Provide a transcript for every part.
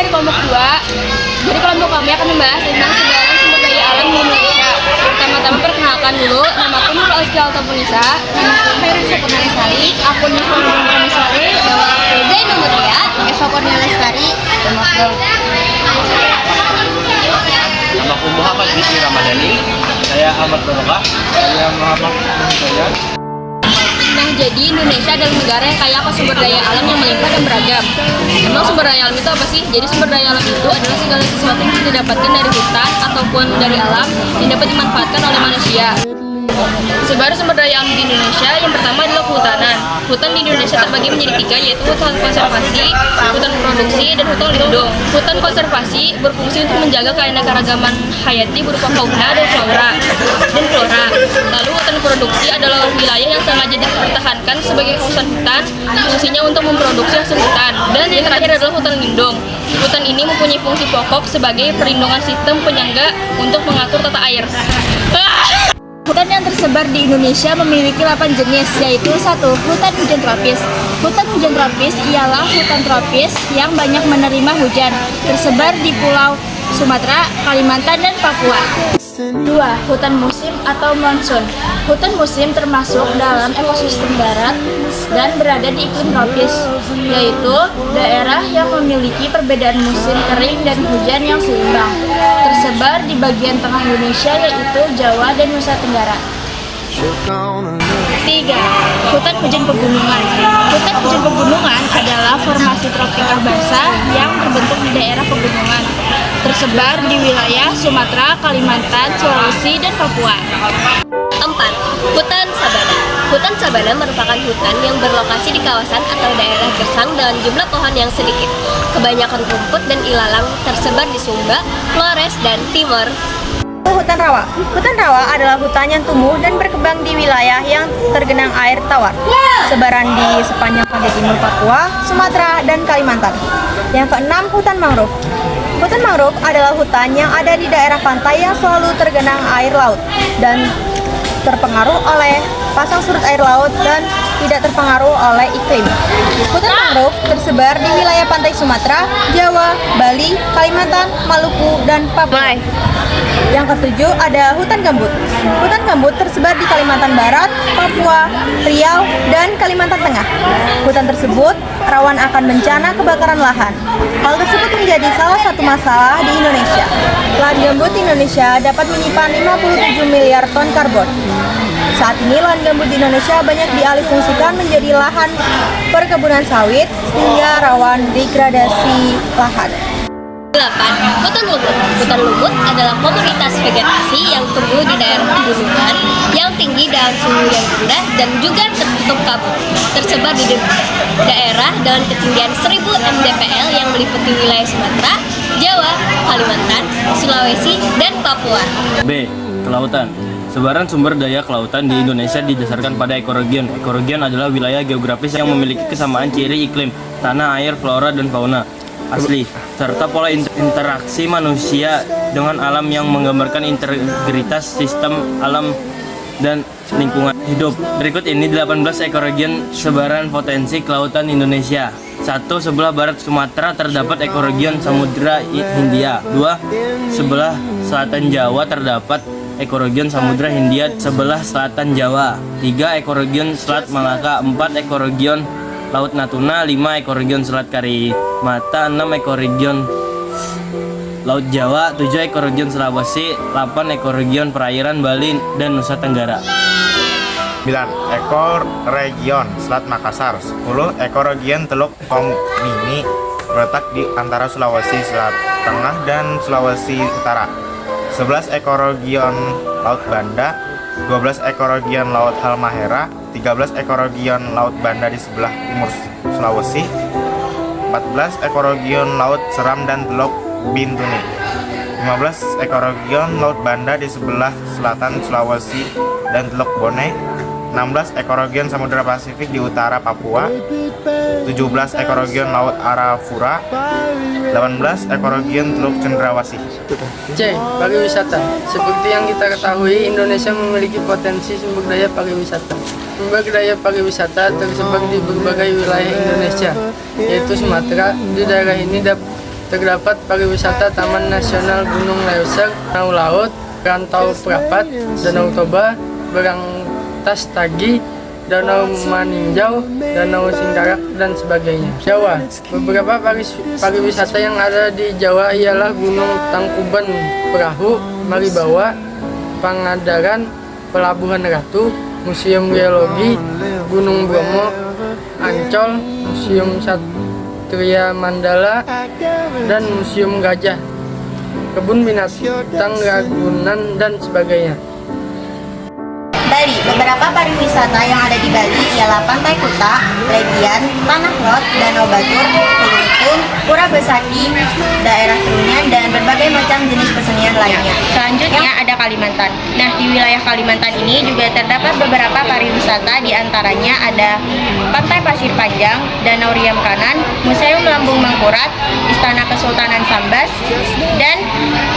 dari kelompok 2. Jadi kelompok kami akan membahas tentang sebaran sumber daya alam di Indonesia. Pertama-tama perkenalkan dulu, namaku Nur Azki Altapunisa, namaku Ferry Sakurnia Lestari, akun Sakurnia Lestari, nama aku Zainul Mutia, Eva Kurnia Lestari, nama aku Namaku Muhammad Rizky Ramadhani, saya Ahmad Barokah, saya Muhammad Muhammad. Nah, jadi Indonesia adalah negara yang kaya akan sumber daya alam yang melimpah dan beragam. Emang sumber daya alam itu apa sih? Jadi sumber daya alam itu adalah segala sesuatu yang didapatkan dari hutan ataupun dari alam yang dapat dimanfaatkan oleh manusia. Sebar sumber daya alam di Indonesia, yang pertama adalah kehutanan. Hutan di Indonesia terbagi menjadi 3, yaitu hutan konservasi, hutan produksi, dan hutan lindung. Hutan konservasi berfungsi untuk menjaga keanekaragaman hayati berupa fauna dan flora. Lalu hutan produksi adalah wilayah yang sengaja dipertahankan sebagai kawasan hutan, fungsinya untuk memproduksi hasil hutan. Dan yang terakhir adalah hutan lindung. Hutan ini mempunyai fungsi pokok sebagai perlindungan sistem penyangga untuk mengatur tata air. Hutan yang tersebar di Indonesia memiliki 8 jenis, yaitu 1. Hutan hujan tropis. Hutan hujan tropis ialah hutan tropis yang banyak menerima hujan, tersebar di Pulau Sumatera, Kalimantan, dan Papua. 2. Hutan musim atau monsun. Hutan musim termasuk dalam ekosistem darat dan berada di iklim tropis, yaitu daerah yang memiliki perbedaan musim kering dan hujan yang seimbang, tersebar di bagian tengah Indonesia, yaitu Jawa dan Nusa Tenggara. 3. Hutan hujan pegunungan. Hutan hujan pegunungan adalah formasi tropika basah yang terbentuk di daerah pegunungan, tersebar di wilayah Sumatera, Kalimantan, Sulawesi, dan Papua. 4. Hutan sabana. Hutan sabana merupakan hutan yang berlokasi di kawasan atau daerah gersang dengan jumlah pohon yang sedikit. Kebanyakan rumput dan ilalang tersebar di Sumba, Flores, dan Timor. Hutan rawa. Hutan rawa adalah hutan yang tumbuh dan berkembang di wilayah yang tergenang air tawar, sebaran di sepanjang pantai timur Papua, Sumatera, dan Kalimantan. Yang keenam, hutan mangrove. Hutan mangrove adalah hutan yang ada di daerah pantai yang selalu tergenang air laut dan terpengaruh oleh pasang surut air laut dan tidak terpengaruh oleh iklim. Hutan mangrove tersebar di wilayah pantai Sumatera, Jawa, Bali, Kalimantan, Maluku, dan Papua. Yang ketujuh ada hutan gambut. Hutan gambut tersebar di Kalimantan Barat, Papua, Riau, dan Kalimantan Tengah. Hutan tersebut rawan akan bencana kebakaran lahan. Hal tersebut menjadi salah satu masalah di Indonesia. Lahan gambut di Indonesia dapat menyimpan 57 miliar ton karbon. Saat ini lahan gambut di Indonesia banyak dialihfungsikan menjadi lahan perkebunan sawit sehingga rawan degradasi lahan. 8. Hutan lumut. Hutan lumut adalah komunitas vegetasi yang tumbuh di daerah pegunungan yang tinggi dalam suhu yang rendah dan juga tertutup kabut, tersebar di daerah dengan ketinggian 1000 mdpl yang meliputi wilayah Sumatera, Jawa, Kalimantan, Sulawesi, dan Papua. B. Kelautan. Sebaran sumber daya kelautan di Indonesia didasarkan pada ekoregion. Ekoregion adalah wilayah geografis yang memiliki kesamaan ciri iklim, tanah, air, flora, dan fauna asli, serta pola interaksi manusia dengan alam yang menggambarkan integritas sistem alam dan lingkungan hidup. Berikut ini 18 ekoregion sebaran potensi kelautan Indonesia. 1. Sebelah barat Sumatera terdapat ekoregion Samudra Hindia. 2. Sebelah selatan Jawa terdapat ekoregion Samudra Hindia sebelah selatan Jawa. 3. Ekoregion Selat Malaka. 4. Ekoregion Laut Natuna. 5. Ekoregion Selat Karimata. 6. Ekoregion Laut Jawa. 7. Ekoregion Sulawesi. 8. Ekoregion Perairan Bali dan Nusa Tenggara. 9. Ekoregion Selat Makassar. 10. Ekoregion Teluk Tomini terletak di antara Sulawesi Tengah dan Sulawesi Utara. 11. Ekoregion Laut Banda. 12. Ekoregion Laut Halmahera. 13. Ekoregion Laut Banda di sebelah timur Sulawesi. 14. Ekoregion Laut Seram dan Teluk Bintuni. 15. Ekoregion Laut Banda di sebelah selatan Sulawesi dan Teluk Bone. 16. Ekoregion Samudra Pasifik di utara Papua. 17. Ekoregion Laut Arafura. 18. Ekoregion Teluk Cendrawasih. C. Pariwisata. Seperti yang kita ketahui, Indonesia memiliki potensi sumber daya pariwisata. Sumber daya pariwisata tersebar di berbagai wilayah Indonesia, yaitu Sumatera. Di daerah ini terdapat pariwisata Taman Nasional Gunung Leuser, Danau Laut, Rantau Prapat, Danau Toba, Berantas Tagi, Danau Maninjau, Danau Singkarak, dan sebagainya. Jawa. Beberapa pariwisata yang ada di Jawa ialah Gunung Tangkuban Perahu, Maribawa, Pangandaran, Pelabuhan Ratu, Museum Geologi, Gunung Bromo, Ancol, Museum Satria Mandala, dan Museum Gajah, Kebun Binatang Ragunan, dan sebagainya. Bali. Beberapa pariwisata yang ada di Bali ialah Pantai Kuta, Legian, Tanah Lot, Danau Batur, Kuluntung, Pura Besaki, daerah Trunyan, dan berbagai macam jenis kesenian lainnya. Selanjutnya ada Kalimantan. Nah, di wilayah Kalimantan ini juga terdapat beberapa pariwisata, di antaranya ada Pantai Pasir Panjang, Danau Riam Kanan, Museum Lambung Mangkurat, Istana Kesultanan Sambas, dan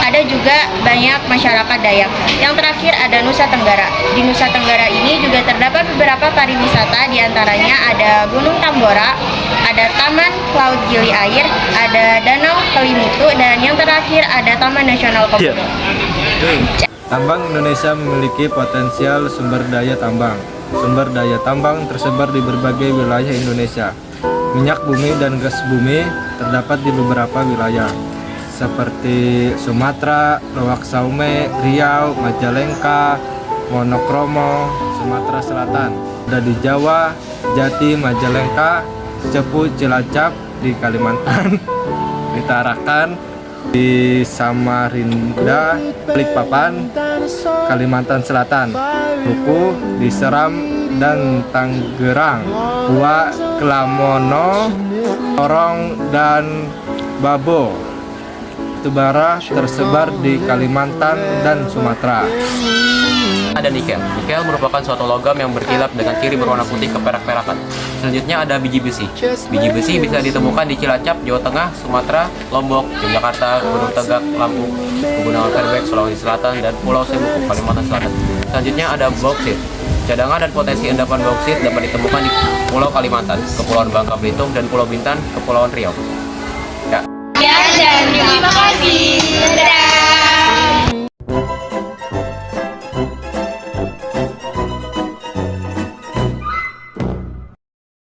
ada juga banyak masyarakat Dayak. Yang terakhir ada Nusa Tenggara. Di Nusa Tenggara ini juga terdapat beberapa pariwisata, di antaranya ada Gunung Tambora, ada Taman Laut Gili Air, ada Danau Kelimutu, dan yang terakhir ada Taman Nasional Komodo. Tambang Indonesia memiliki potensial sumber daya tambang. Sumber daya tambang tersebar di berbagai wilayah Indonesia. Minyak bumi dan gas bumi terdapat di beberapa wilayah, seperti Sumatera, Lowak Saume, Riau, Majalengka, Monokromo, Sumatera Selatan. Ada di Jawa, Jati, Majalengka, Cepu, Cilacap di Kalimantan, di Tarakan, di Samarinda, Balikpapan, Kalimantan Selatan, Buku, di Seram dan Tangerang, Bua, Kelamono, Sorong, dan Babo. Batubara tersebar di Kalimantan dan Sumatera. Ada nikel. Nikel merupakan suatu logam yang berkilap dengan ciri berwarna putih keperak-perakan. Selanjutnya ada biji besi. Biji besi bisa ditemukan di Cilacap, Jawa Tengah, Sumatera, Lombok, Yogyakarta, Gunung Tegak, Lampung, Pegunungan Fairbanks, Sulawesi Selatan, dan Pulau Sebuku, Kalimantan Selatan. Selanjutnya ada bauksit. Cadangan dan potensi endapan bauksit dapat ditemukan di Pulau Kalimantan, Kepulauan Bangka Belitung, dan Pulau Bintan, Kepulauan Riau. Ya, dan terima kasih. Dadah.